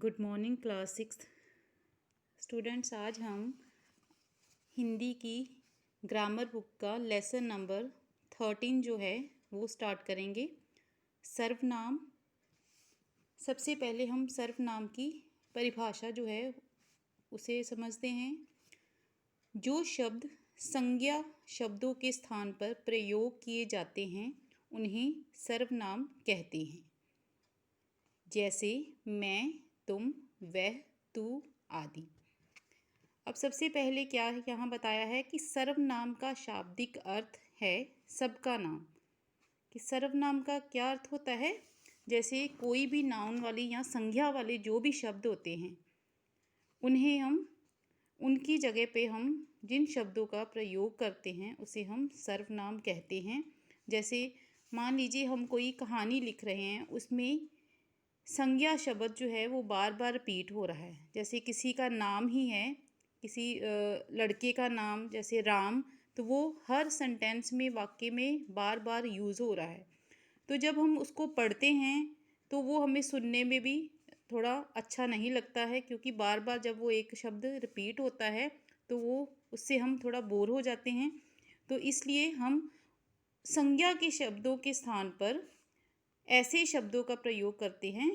Good morning class 6 students. आज हम हिंदी की ग्रामर बुक का लेसन नंबर 13 जो है वो स्टार्ट करेंगे। सर्वनाम। सबसे पहले हम सर्वनाम की परिभाषा जो है उसे समझते हैं। जो शब्द संज्ञा शब्दों के स्थान पर प्रयोग किए जाते हैं उन्हें सर्वनाम कहते हैं। जैसे मैं, तुम, वह, तू आदि। अब सबसे पहले क्या यहाँ बताया है कि सर्वनाम का शाब्दिक अर्थ है सबका नाम। कि सर्वनाम का क्या अर्थ होता है? जैसे कोई भी नाउन वाली या संज्ञा वाले जो भी शब्द होते हैं उन्हें हम उनकी जगह पे हम जिन शब्दों का प्रयोग करते हैं उसे हम सर्वनाम कहते हैं। जैसे मान लीजिए हम कोई कहानी लिख रहे हैं, उसमें संज्ञा शब्द जो है वो बार बार रिपीट हो रहा है। जैसे किसी का नाम ही है, किसी लड़के का नाम जैसे राम, तो वो हर सेंटेंस में वाक्य में बार बार यूज़ हो रहा है। तो जब हम उसको पढ़ते हैं तो वो हमें सुनने में भी थोड़ा अच्छा नहीं लगता है, क्योंकि बार बार जब वो एक शब्द रिपीट होता है तो वो उससे हम थोड़ा बोर हो जाते हैं। तो इसलिए हम संज्ञा के शब्दों के स्थान पर ऐसे शब्दों का प्रयोग करते हैं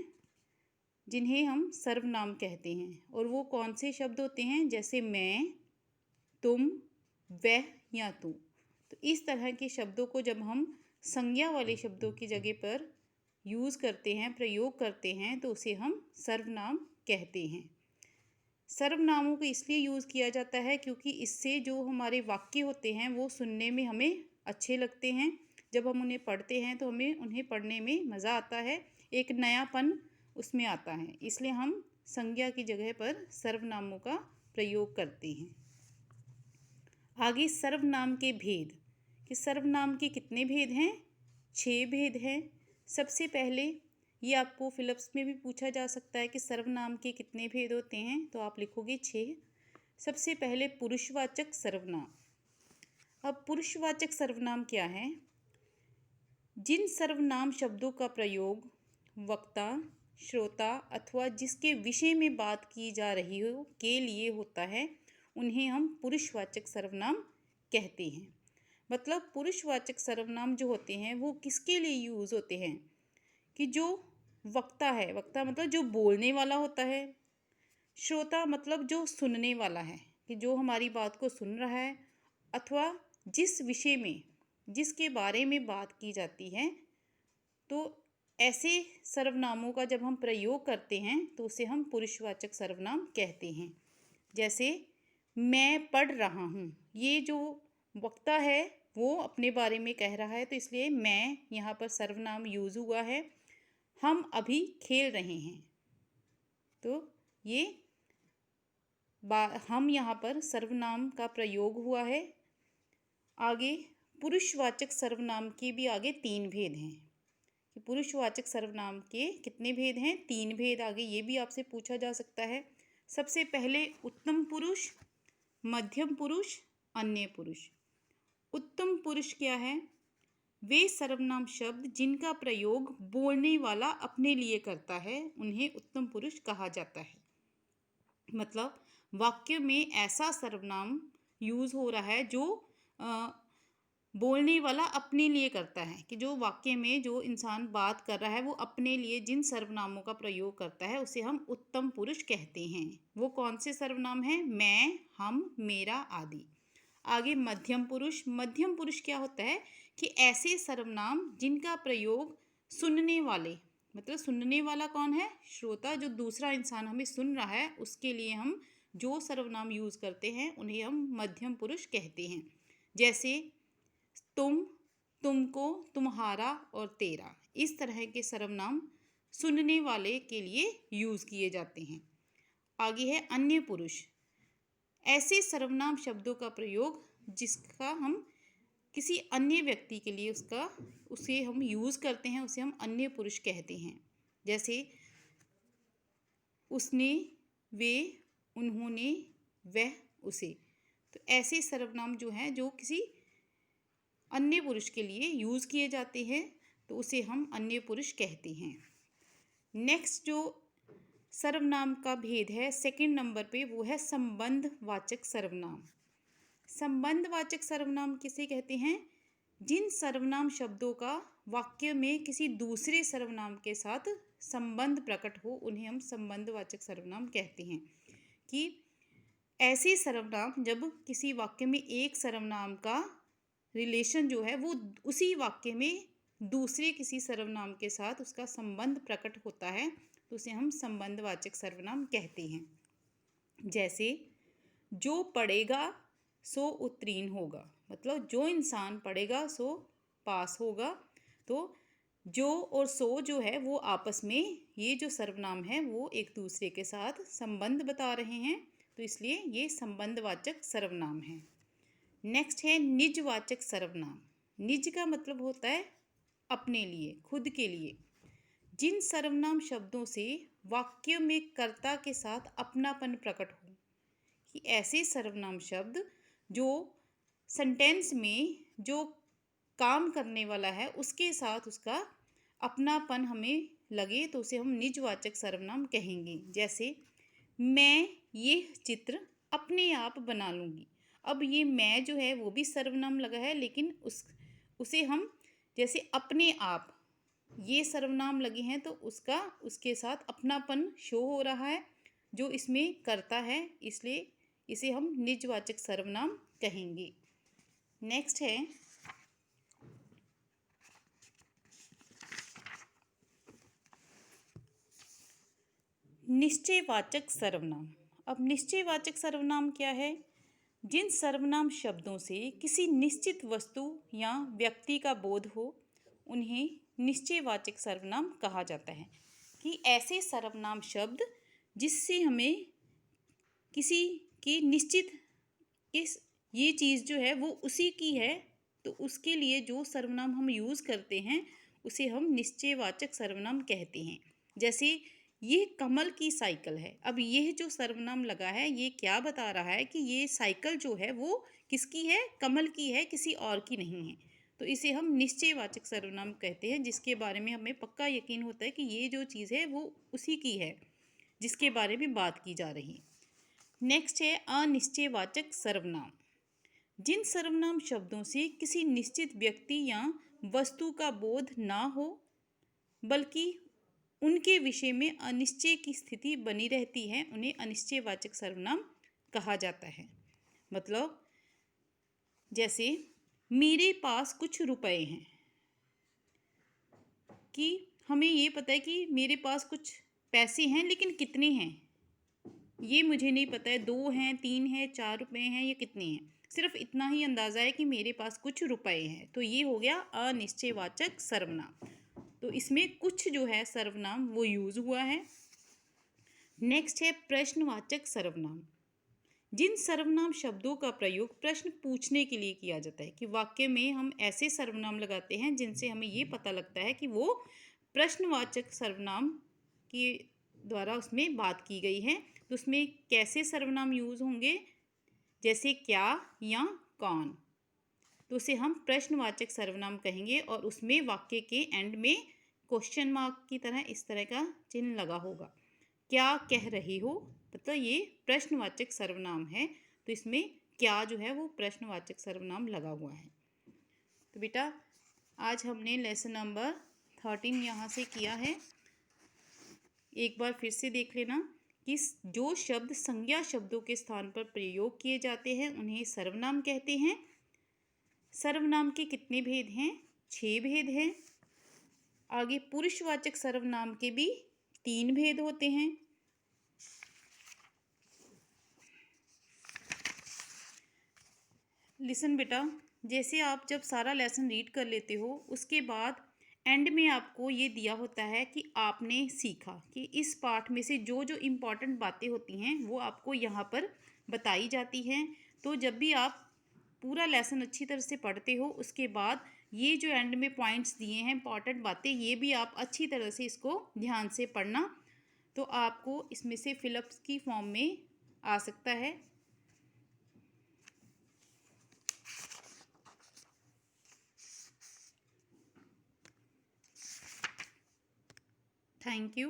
जिन्हें हम सर्वनाम कहते हैं। और वो कौन से शब्द होते हैं? जैसे मैं, तुम, वह या तू। तो इस तरह के शब्दों को जब हम संज्ञा वाले शब्दों की जगह पर यूज़ करते हैं, प्रयोग करते हैं, तो उसे हम सर्वनाम कहते हैं। सर्वनामों को इसलिए यूज़ किया जाता है क्योंकि इससे जो हमारे वाक्य होते हैं वो सुनने में हमें अच्छे लगते हैं। जब हम उन्हें पढ़ते हैं तो हमें उन्हें पढ़ने में मज़ा आता है, एक नयापन उसमें आता है। इसलिए हम संज्ञा की जगह पर सर्वनामों का प्रयोग करते हैं। आगे सर्वनाम के भेद। कि सर्वनाम के कितने भेद हैं? 6 भेद हैं। सबसे पहले ये आपको फिलिप्स में भी पूछा जा सकता है कि सर्वनाम के कितने भेद होते हैं, तो आप लिखोगे 6। सबसे पहले पुरुषवाचक सर्वनाम। अब पुरुषवाचक सर्वनाम क्या है? जिन सर्वनाम शब्दों का प्रयोग वक्ता, श्रोता अथवा जिसके विषय में बात की जा रही हो के लिए होता है उन्हें हम पुरुषवाचक सर्वनाम कहते हैं। मतलब पुरुषवाचक सर्वनाम जो होते हैं वो किसके लिए यूज़ होते हैं? कि जो वक्ता है, वक्ता मतलब जो बोलने वाला होता है, श्रोता मतलब जो सुनने वाला है, कि जो हमारी बात को सुन रहा है, अथवा जिस विषय में जिसके बारे में बात की जाती है। तो ऐसे सर्वनामों का जब हम प्रयोग करते हैं तो उसे हम पुरुषवाचक सर्वनाम कहते हैं। जैसे मैं पढ़ रहा हूँ, ये जो वक्ता है वो अपने बारे में कह रहा है, तो इसलिए मैं यहाँ पर सर्वनाम यूज़ हुआ है। हम अभी खेल रहे हैं, तो ये हम यहाँ पर सर्वनाम का प्रयोग हुआ है। आगे पुरुषवाचक सर्वनाम के भी आगे 3 भेद हैं। कि पुरुषवाचक सर्वनाम के कितने भेद हैं? 3 भेद। आगे ये भी आपसे पूछा जा सकता है। सबसे पहले उत्तम पुरुष, मध्यम पुरुष, अन्य पुरुष। उत्तम पुरुष क्या है? वे सर्वनाम शब्द जिनका प्रयोग बोलने वाला अपने लिए करता है उन्हें उत्तम पुरुष कहा जाता है। मतलब वाक्य में ऐसा सर्वनाम यूज़ हो रहा है जो बोलने वाला अपने लिए करता है। कि जो वाक्य में जो इंसान बात कर रहा है वो अपने लिए जिन सर्वनामों का प्रयोग करता है उसे हम उत्तम पुरुष कहते हैं। वो कौन से सर्वनाम हैं? मैं, हम, मेरा आदि। आगे मध्यम पुरुष। मध्यम पुरुष क्या होता है? कि ऐसे सर्वनाम जिनका प्रयोग सुनने वाले, मतलब सुनने वाला कौन है? श्रोता, जो दूसरा इंसान हमें सुन रहा है उसके लिए हम जो सर्वनाम यूज़ करते हैं उन्हें हम मध्यम पुरुष कहते हैं। जैसे तुम, तुमको, तुम्हारा और तेरा। इस तरह के सर्वनाम सुनने वाले के लिए यूज़ किए जाते हैं। आगे है अन्य पुरुष। ऐसे सर्वनाम शब्दों का प्रयोग जिसका हम किसी अन्य व्यक्ति के लिए उसे हम यूज़ करते हैं, उसे हम अन्य पुरुष कहते हैं। जैसे उसने, वे, उन्होंने, वह, उसे। तो ऐसे सर्वनाम जो हैं जो किसी अन्य पुरुष के लिए यूज़ किए जाते हैं तो उसे हम अन्य पुरुष कहते हैं। नेक्स्ट जो सर्वनाम का भेद है सेकंड नंबर पे, वो है संबंधवाचक सर्वनाम। संबंधवाचक सर्वनाम किसे कहते हैं? जिन सर्वनाम शब्दों का वाक्य में किसी दूसरे सर्वनाम के साथ संबंध प्रकट हो, उन्हें हम संबंधवाचक सर्वनाम कहते हैं। कि ऐसे सर्वनाम जब किसी वाक्य में एक सर्वनाम का रिलेशन जो है वो उसी वाक्य में दूसरे किसी सर्वनाम के साथ उसका संबंध प्रकट होता है, तो उसे हम संबंधवाचक सर्वनाम कहते हैं। जैसे जो पढ़ेगा सो उत्तीर्ण होगा, मतलब जो इंसान पढ़ेगा सो पास होगा। तो जो और सो जो है वो आपस में, ये जो सर्वनाम है वो एक दूसरे के साथ संबंध बता रहे हैं, तो इसलिए ये संबंधवाचक सर्वनाम है। नेक्स्ट है निजवाचक सर्वनाम। निज का मतलब होता है अपने लिए, खुद के लिए। जिन सर्वनाम शब्दों से वाक्य में कर्ता के साथ अपनापन प्रकट हो, कि ऐसे सर्वनाम शब्द जो सेंटेंस में जो काम करने वाला है उसके साथ उसका अपनापन हमें लगे, तो उसे हम निजवाचक सर्वनाम कहेंगे। जैसे मैं ये चित्र अपने आप बना लूँगी। अब ये मैं जो है वो भी सर्वनाम लगा है, लेकिन उसे हम जैसे अपने आप ये सर्वनाम लगे हैं तो उसका उसके साथ अपनापन शो हो रहा है जो इसमें करता है, इसलिए इसे हम निजवाचक सर्वनाम कहेंगे। नेक्स्ट है निश्चयवाचक सर्वनाम। अब निश्चयवाचक सर्वनाम क्या है? जिन सर्वनाम शब्दों से किसी निश्चित वस्तु या व्यक्ति का बोध हो, उन्हें निश्चयवाचक सर्वनाम कहा जाता है। कि ऐसे सर्वनाम शब्द जिससे हमें किसी की निश्चित इस ये चीज़ जो है वो उसी की है, तो उसके लिए जो सर्वनाम हम यूज़ करते हैं उसे हम निश्चयवाचक सर्वनाम कहते हैं। जैसे ये कमल की साइकिल है। अब यह जो सर्वनाम लगा है ये क्या बता रहा है कि ये साइकिल जो है वो किसकी है? कमल की है, किसी और की नहीं है। तो इसे हम निश्चयवाचक सर्वनाम कहते हैं, जिसके बारे में हमें पक्का यकीन होता है कि ये जो चीज़ है वो उसी की है जिसके बारे में बात की जा रही है। नेक्स्ट है अनिश्चयवाचक सर्वनाम। जिन सर्वनाम शब्दों से किसी निश्चित व्यक्ति या वस्तु का बोध ना हो, बल्कि उनके विषय में अनिश्चय की स्थिति बनी रहती है, उन्हें अनिश्चयवाचक सर्वनाम कहा जाता है। मतलब जैसे मेरे पास कुछ रुपए हैं, कि हमें ये पता है कि मेरे पास कुछ पैसे हैं, लेकिन कितने हैं ये मुझे नहीं पता है, 2 हैं, 3 हैं, 4 रुपए हैं, ये कितने हैं, सिर्फ इतना ही अंदाज़ा है कि मेरे पास कुछ रुपए हैं। तो ये हो गया अनिश्चयवाचक सर्वनाम। तो इसमें कुछ जो है सर्वनाम वो यूज़ हुआ है। नेक्स्ट है प्रश्नवाचक सर्वनाम। जिन सर्वनाम शब्दों का प्रयोग प्रश्न पूछने के लिए किया जाता है, कि वाक्य में हम ऐसे सर्वनाम लगाते हैं जिनसे हमें ये पता लगता है कि वो प्रश्नवाचक सर्वनाम के द्वारा उसमें बात की गई है। तो उसमें कैसे सर्वनाम यूज़ होंगे? जैसे क्या या कौन, तो उसे हम प्रश्नवाचक सर्वनाम कहेंगे, और उसमें वाक्य के एंड में क्वेश्चन मार्क की तरह इस तरह का चिन्ह लगा होगा। क्या कह रही हो, मतलब ये प्रश्नवाचक सर्वनाम है, तो इसमें क्या जो है वो प्रश्नवाचक सर्वनाम लगा हुआ है। तो बेटा आज हमने लेसन नंबर 13 यहाँ से किया है। एक बार फिर से देख लेना कि जो शब्द संज्ञा शब्दों के स्थान पर प्रयोग किए जाते हैं उन्हें सर्वनाम कहते हैं। सर्वनाम के कितने भेद हैं? 6 भेद हैं। आगे पुरुषवाचक सर्वनाम के भी 3 भेद होते हैं। लिसन बेटा, जैसे आप जब सारा लेसन रीड कर लेते हो उसके बाद एंड में आपको ये दिया होता है कि आपने सीखा, कि इस पाठ में से जो जो इम्पॉर्टेंट बातें होती हैं वो आपको यहाँ पर बताई जाती हैं। तो जब भी आप पूरा लेसन अच्छी तरह से पढ़ते हो उसके बाद ये जो एंड में पॉइंट्स दिए हैं इम्पॉर्टेंट बातें, ये भी आप अच्छी तरह से इसको ध्यान से पढ़ना, तो आपको इसमें से फिलअप्स की फॉर्म में आ सकता है। Thank you.